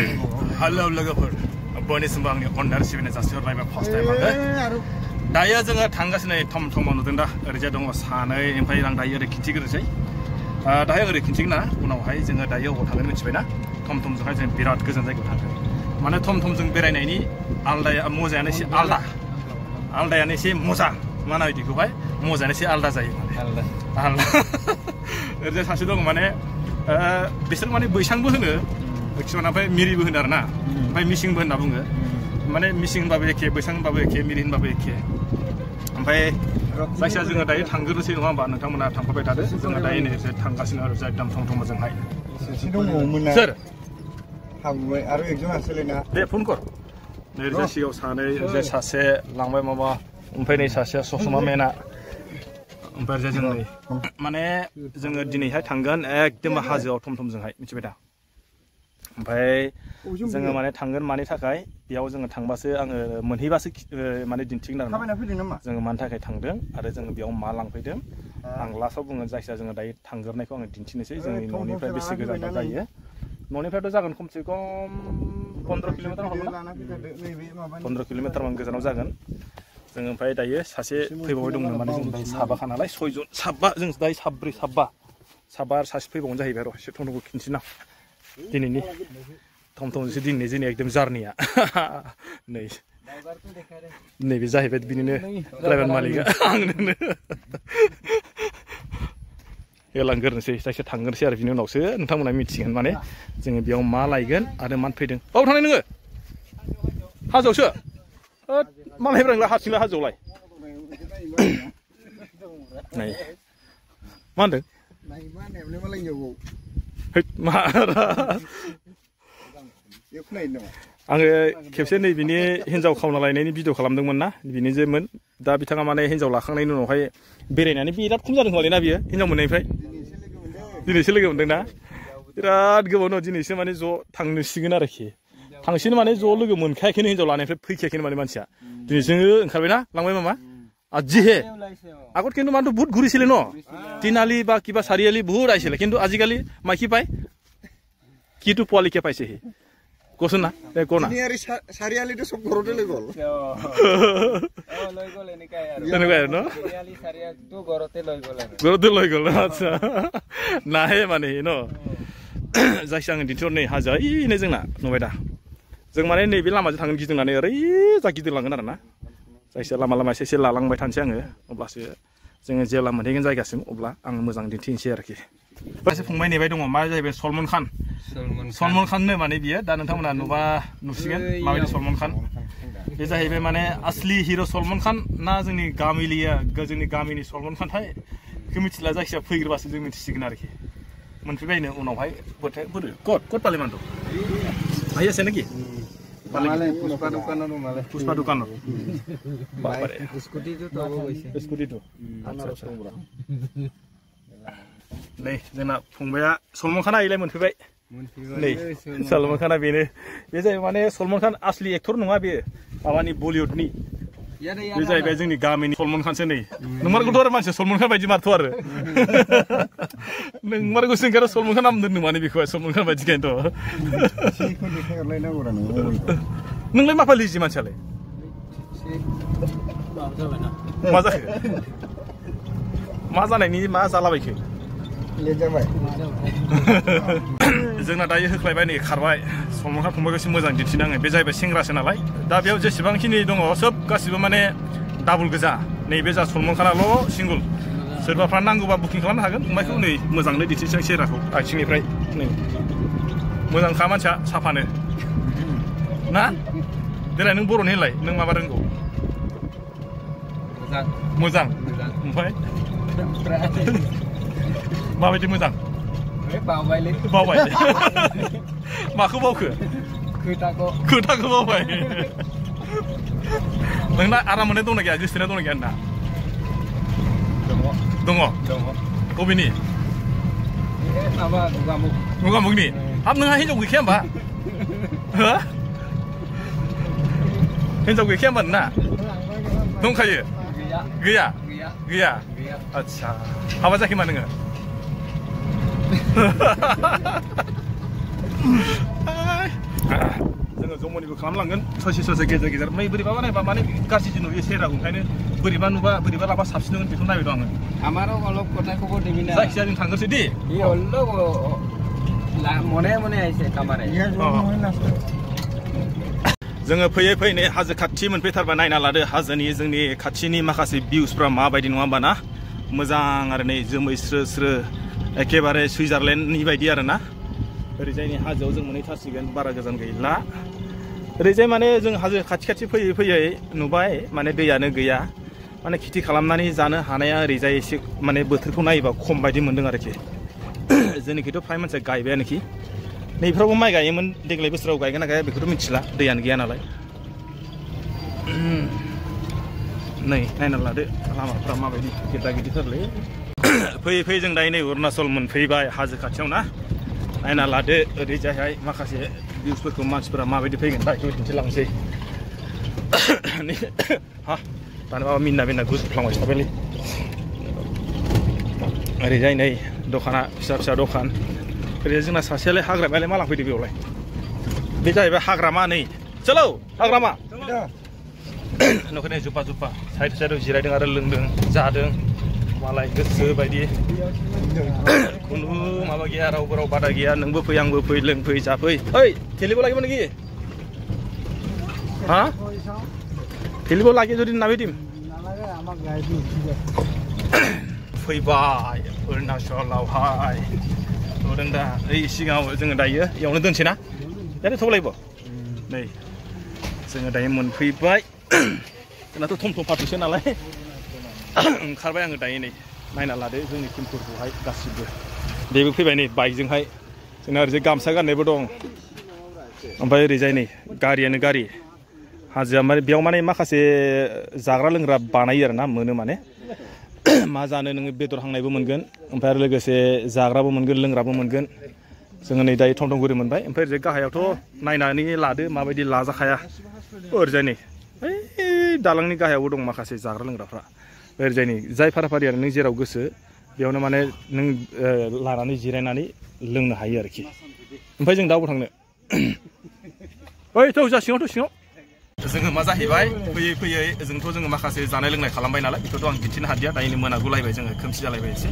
Hello लोगोफोर बयनिसिमबो आंनि अननाय सिबिनाय जासिहरबाय फार्स्ट टाइम आङो दायो जोङो थांगासिनो थम थमाव नुदों दा ओरैजाय दङ सानै ओमफ्राय आं दायो ओरै खिन्थिग्रोनोसै दायो ओरै खिन्थिगोन ना उनावहाय जोङो दायो अबाव थांगोन मिथिबायना थम थमजोंहाय जों बिराद गोजान जायगायाव थांगोन माने थम थमजों बेरायनायनि आलदाया मजायानो एसे आलदायानो एसे मोजा मा होनो बिदिखौहाय मजायानो एसे आलदा जायो माने आलदा ओरैजाय सासे दङ माने बिसोर माने बैसांबो होनो किसुमान ओमफ्राय मिरिबो होनो आरोना ओमफ्राय मिसिंबो होनना बुङो माने मिसिं होनबाबो एखे बैसां होनबाबो एखे मिरि होनबाबो एखे ओमफ्राय जायखिया जोङो दायो थांग्रोनोसै नङा होमबा नोंथांमोना थांफाबाय थादो जोङो दायो नै थांगासिनो आरो एकदम थम थमजोंहाय सोर हाबबाय आरो एकजन आसोलायना दे फन कर नैरोजा सिगाङाव सानै ओरैजाय सासे लांबाय माबा ओमफ्राय नै सासेया ससमा मेना ओमफ्राय जों नै माने जोङो दिनैहाय थांगोन एकदम हाजोआव थम थमजोंहाय मिथिबाय दा ओमफ्राय जोङो माने थांगोन मानि थाखाय बेयाव जोङो थांबासो आङो मोनहैबासो माने दिन्थिगोन आरो जोङो मानि थाखाय थांदों आरो जोङो बेयाव मा लांफैदों आं लास्टआव बुङो जायखिया जोङो दायो थांग्रोनायखौ आङो दिन्थिनोसै जोंनि न'निफ्राय बेसे गोजान जायो न'निफ्रायथ' जागोन खमसे खम 15 किल'मिटार हरगोन 15 किल'मिटारमान गोजानाव जागोन जों ओमफ्राय दायो सासे फैबावबाय दंमोन माने जों दायो साबाखा नालाय 6 जन साबा जों दायो साबा आरो सासे फैबावनो जाहैबाय र' एसे थमथमखौ खिन्थिना दिनैनि थमथमजोंसो दिनै जोंनि एकदम जारनिया नै नैबे जाहैबाय बिनिनो ड्राइभार मालिकआ आंनो एलांग्रोनोसै जायखिया थांग्रोनोसै आरो बिनि उनावसो नोंथांमोना मिथिगोन माने जोङो बेयाव मा लायगोन आरो मानो फैदों बाव थांनाय नोङो हाजोआवसो मालाय ब्रांला हारसिंलाय हाजोआवलाय नै मा होनदों आङो खेबसे नै बिनि हिन्जाव खावना लायनायनि भिडिअ खालामदोंमोन ना बिनि जेमोन दा बिथाङा माने हिन्जाव लाखांनायनि उनावहाय बेरायनानै बिराद खम जादों खोमालै ना बियो हिन्जाव मोननायनिफ्राय दिनैसो लोगो मोनदों ना बिराद गोबाव उनाव दिनैसो माने ज' थांनोसिगोन आरोखि थांसिनो माने ज' लोगो मोनखायाखैनो हिन्जाव लानायनिफ्राय फैखायाखैनो माने मानसिया दिनैसो ओंखारबायना लांबाय मामा আজিহে আগত কিন্তু মানুহটো বহুত ঘূৰিছিলে ন তিনালি বা কিবা চাৰিআলি বহুত আহিছিলে কিন্তু আজিকালি মাইকী পায় কিটো পোৱালিকে পাইছে সি কচোন না কোনা চাৰিআলিটো সব ঘৰতে লৈ গ'ল তেনেকুৱাই ন ঘৰতে লৈ গ'ল আচ্ছা নাহে মানে ন जायखिया आङो दिन्थिहर नै हाजोआ इनो जोंना नुबाय दा जों माने नैबे लामाजों थांगोन गिदिंनानै ओरै जा गिदिंलांगोन आरोना जायखिया लामा लामा एसे लालांबाय थानोसै आङो अब्लासो जोङो जेब्ला मोनहैगोन जायगासिम अब्ला आं मोजां दिन्थिनोसै आरोखि सासे फंबाय नेबाय दङ मा जाहैबाय सलमान खाननो माने बियो दा नोंथांमोना नुबा नुसिगोन माबायदि सलमान खान बे जाहैबाय माने असलि हिर' सलमान खान ना जोंनि गामिनि सलमान खानथाय बेखौ मिथिला जायखिया फैग्रोबासो जों मिथिसिगोन आरोखि मोनफैबायनो उनावहाय बोरै कट पालिमानto आया से नाকি पुष्पा दुकान स्कुटी तो अच्छा नै जोंना फंबाया सलमान खान आइलाय मोनफैबाय नै सलमान खाना बेनो बे जाहैबाय माने सलमान खान असलि एक्टर नङा बे माबानि बलिउडनि बे जाहैबाय जोंनि गामिनि सलमान खानसो नै नोंमारगौथ' आरो मानसिया सलमान खान बायदि मारथ' आरो नोंमारगौसो ओंखारो सलमान खान नाम दोननो माने बेखौहाय सलमान खान बायदिखायनोथ' नोंलाय मा फालिजि मानसियालाय मा जाखो मा जानायनि मा जालाबायखो जोंना दायो होख्लायबाय नै खारबाय सलमान खान फंबायखौ एसे मोजां दिन्थिनो आङो बे जाहैबाय सेंग्रासो नालाय दा बेयाव जेसेबांखिनि दङ सोब गासिबो माने डाबल गोजा नैबे जा सलमान खानाल' सिंगल सोरबाफ्रा नांगौबा बुकिं खालामनो हागोन फंबायखौ नै मोजांनो दिन्थिनोसै आं सेराखौ आथिंनिफ्राय नै मोजांखा मानसिया साफानो ना देलाय नों बर'नि होनलाय नों माबा रोंगौ मोजां ओमफ्राय माबायदि मोजां बावबाय माखौ बावखो खोथाखौ बावबाय नोंना आराम मोननाय दंना गैया गोसोथोनाय दंना गैया होनना दङ बबेनि गगामुगनि हाब नोंहा हिनजाव गैखाया होमबा हो हिनजाव गैखाया होमबा नोंना दंखायो गैया आच्छा हाबा जायाखै मा नोङो जमनिबो खालामलांगोन ससे गेजेर गेजेर ओमफ्राय बोरैबा नायबा माने गाज्रि नुयो सेराखौ ओंखायनो बोरैबा नुबा बोरैबा लाबा साबसिन नुगोन बेखौ नायबाय दं आङो আমারও অলপ কথা কব দিবি না जायखिजाया जों थांगोनसै दे ই হলো মনে মনে আইছে কামারে जोङो फैयै फैयै हाजो खाथि मोनफैथारबा नायना लादो हाजोनि जोंनि खाथिनि माखासे भिउसफ्रा माबायदि नङा होमबा ना मोजां आरो नै जोमै स्रो स्रो एखेबारे सुइजारलेण्डनि बायदि आरो ना ओरैजायनि हाजोआव जों मोनहैथारसिगोन बारा गोजान गैला ओरैजाय माने जों हाजो खाथि फैयै फैयै नुबाय माने दैयानो गैया माने खेथि खालामनानै जानो हानाया ओरैजाय एसे माने बोथोरखौ नायोबा खम बायदि मोनदों आरोखि जोंनिखैथ' फ्राय मानसिया गायबायानोखि नैफ्रावबो माइ गायोमोन देग्लाय बोसोराव गायगोन ना गाया बेखौथ' मिथिला दैयानो गैया नालाय नै नायना लादो लामाफ्रा माबायदि गेदा गिदिरथारलै फैयै फैयै जों दायो नै अरुणाचल मोनफैबाय हाजो खाथियाव ना नायना लादो ओरैजायहाय माखासे भिउसफोरखौ मानसिफोरा माबायदि फैगोन दा बेखौ दिन्थिलांसै हा दाना माबा मिना गुजफ्लांबाय थाबायलै ओरैजाय नै दखाना फिसा दखान ओरैजाय जोंना सासेयालाय हाग्रामायालाय मा लांफैदो बेयावलाय बे जाहैबाय हाग्रामा नै चलो हाग्रामा न'खरनि जुफा साइड जिरायदों आरो लोंदों जादों मालाय गोसो बायदि खुनु माबा गैया रावबो बादा गैया नोंबो फै आंबो फै लोंफै जाफै ओइ थेलिबो লাগিব নেকি हा थेलिबो লাগে যদি নামি দিম নালাগে আমাক গাড়ি দি फैबाय अरुणाचलावहाय नुदों दा ओइ सिगाङाव जोङो दायो इयावनो दोनसै ना यानो थौलायबो नै जोङो दायो मोनफैबाय जोंनाथ' थम पार्टिसो नालाय ओंखारबाय आङो दायो नै नायना लादो जोंनि टिमफोरखौहाय गासिबो बेबो फैबाय नै बाइकजोंहाय जोंना ओरैजाय गामसा गाननायबो दं ओमफ्राय ओरैजाय नै गारियानो गारि हाजोआ माने बेयाव माने माखासे जाग्रा लोंग्रा बानायो आरोना मोनो माने मा जानो नोङो बेदर हांनायबो मोनगोन ओमफ्राय आरो लोगोसे जाग्राबो मोनगोन लोंग्राबो मोनगोन जोङो नै दायो थमथमगुरि मोनबाय ओमफ्राय ओरैजाय गाहायावथ' नायनानै लादो माबायदि लाजाखाया ओरैजाय नै ओइ दालांनि गाहायावबो दं माखासे जाग्रा लोंग्राफ्रा ओरैजाय नै जाय फाराफारियानो नों जेराव गोसो बेयावनो माने नों लानानै जिरायनानै लोंनो हायो आरोखि ओमफ्राय जों दा बबाव थांनो ओइ थौ जा सिङाव जोङो मा जाहैबाय फैयै जोंथ' जोङो माखासे जानाय लोंनाय खालामबाय नालाय बेखौथ' आं दिन्थिनो हादिया दायो मोनागुलायबाय जोङो खोमसि जालायबाय एसे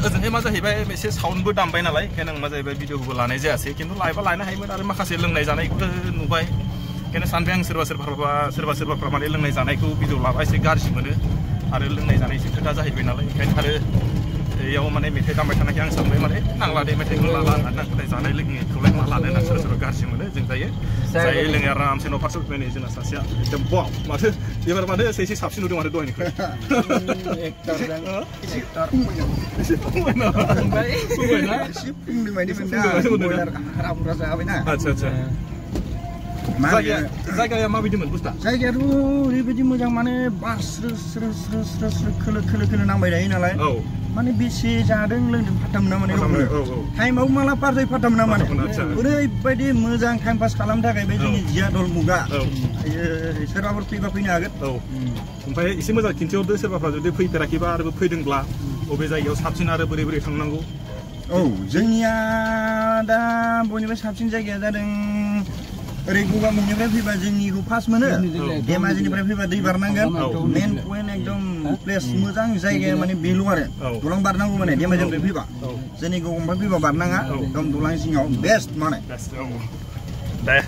ओजोंहाय मा जाहैबाय एसे साउन्डबो दामबाय नालाय ओंखायनो आं मा जाहैबाय भिडिअबो लानाय जायासै खिन्थु लायबा लायनो हायोमोन आरो माखासे लोंनाय जानायखौथ' नुबाय ओंखायनो सानबाय आं सोरबाफ्रा माने लोंनाय जानायखौ भिडिअ लाबा एसे गाज्रि मोनो आरो लोंनाय जानाय एसे खोथा जाहैबाय नालाय ओंखायनो आरो बेयाव माने मेथाइ दामबाय थानायखाय आं सानबाय माने नांला दे मेथाइखौ लाला नांलाय जानाय लोंनायखौलाय मा लानो होनना सोरबा गाज्रि मोनो जों दायो जाय लोङै आरामसे न' फारसे फैनाय जोंना सासेया एकदम बाव माथो एबार माथो एसे साबसिन नुदों माथो दहायनिफ्राय आदसा जायगाया माबायदिमोन बुस्थुआ जायगायाथ' ओरैबायदि मोजां माने बार स्रो खोलो नांबाय थायो नालाय माने बेसे जादों लोंदों फात्ता मोना माने टाइमाव माला पार जायो फात्ता मोना माने ओरैबायदि मोजां टाइम पास खालामनो थाखाय बे जोंनि जियादल मुगा सोरबाफोर फैबा फैनो हागोन ओमफ्राय एसे मोजां खिन्थिहरदो सोरबाफ्रा जुदि फैफेराखैबा आरो फैदोंब्ला बबे जायगायाव साबसिन आरो बोरै थांनांगौ जोंनिया दा बयनिफ्राय साबसिन जायगाया जादों ओरै गगामुखनिफ्राय फैबा जोंनिखौ फार्स्ट मोनो धेमाजिनिफ्राय फैबा दै बारनांगोन मेन पइन्ट एकदम प्लेस मोजां जायगाया माने बेल' आरो दलां बारनांगौ माने धेमाजिनिफ्राय फैबा जोंनि गगामुखनिफ्राय फैबा बारनाङा एकदम दलां जिङाव बेस्ट মানে দে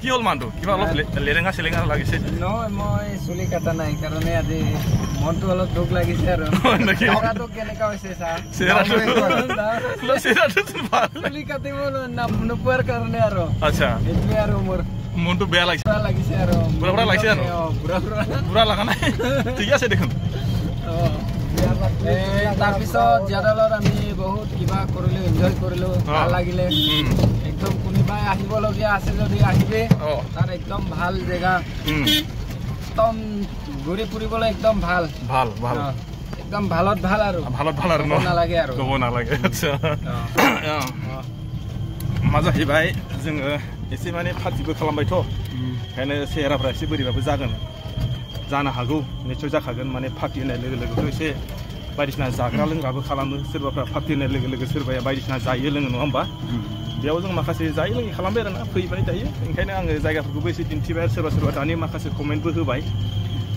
কি হ'ল মানটো কিবা অলপ লেৰেঙা চেলেঙা লাগিছে নহয় মই চুলি কাটা নাই কাৰণে আজি মনটো অলপ দুখ লাগিছে আৰু টকাটো কেনেকা হৈছে চুলি কাটিব নোপোৱাৰ কাৰণে আৰু আচ্ছা এইটোৱে আৰু মোৰ মনটো বেয়া লাগিছে আৰু বুঢ়া লাগিছে আৰু বুঢ়া লগা নাই ঠিক আছে দেখোন তাৰপিছত জিয়াদলত আমি বহুত কিবা কৰিলো এনজয় কৰিলো ভাল লাগিলে একদম কোনোবাই আহিবলগীয়া আছে যদি আহিবে তাৰ একদম ভাল জেগা একদম ঘূৰি ফুৰিবলৈ একদম ভাল একদম ভালত ভাল আৰু নালাগে আৰু ক'ব নালাগে আচ্ছা मा जाहैबाय जोङो एसे माने पार्टिबो खालामबायथ' ओंखायनो सेहेराफ्रा एसे बोरैबाबो जानो हागौ निश्चय जाखागोन माने पार्टि होनाय लोगो लोगोथ' एसे बायदिसिना जाग्रा लोंग्राबो खालामो सोरबाफ्रा पार्टि होनाय लोगो लोगो सोरबाया बायदिसिना जायो लोङो नङा होमबा बेयाव जों माखासे जाय लोङै खालामबाय आरोना फैबाय दायो ओंखायनो आङो जायगाफोरखौबो एसे दिन्थिबाय सोरबा सोरबा दानि माखासे कमेन्टबो होबाय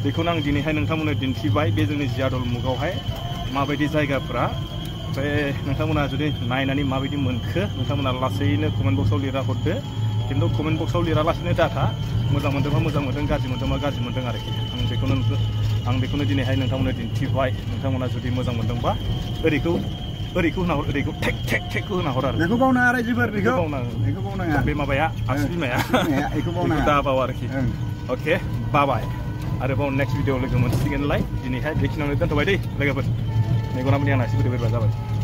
बेखौनो आं दिनैहाय नोंथांमोननो दिन्थिबाय बे जोंनि जियादल मुगावहाय माबायदि जायगाफ्रा ओमफ्राय नोंथांमोना जुदि नायनानै माबायदि मोनखो नोंथांमोना लासैनो कमेन्ट बक्सआव लिरना हरदो खिन्थु कमेन्ट बक्सआव लिरालासिनो डाटा मोजां मोनदोंबा मोजां मोनदों गाज्रि मोनदोंबा गाज्रि मोनदों आरोखि आं बेखौनो दिनैहाय नोंथांमोननो दिन्थिबाय नोंथांमोना जुदि मोजां मोनदोंबा ओरैखौ होना हर ओरैखौ टेकखौ होना हर आरो बेखौ बावनाङा रायजोफोर बेखौ बावनाङा बे माबाया आसि बिमाया बेखौ बावनाङा दा बाव आरोखि अके बाबाय आरोबाव नेक्स्ट भिडिअ लोगो मोनसिगोनलाय दिनैहाय बेखिनियावनो दोनथ'बाय दै लोगोफोर मेगनाबो आंना एसे बोरैबा जाबाय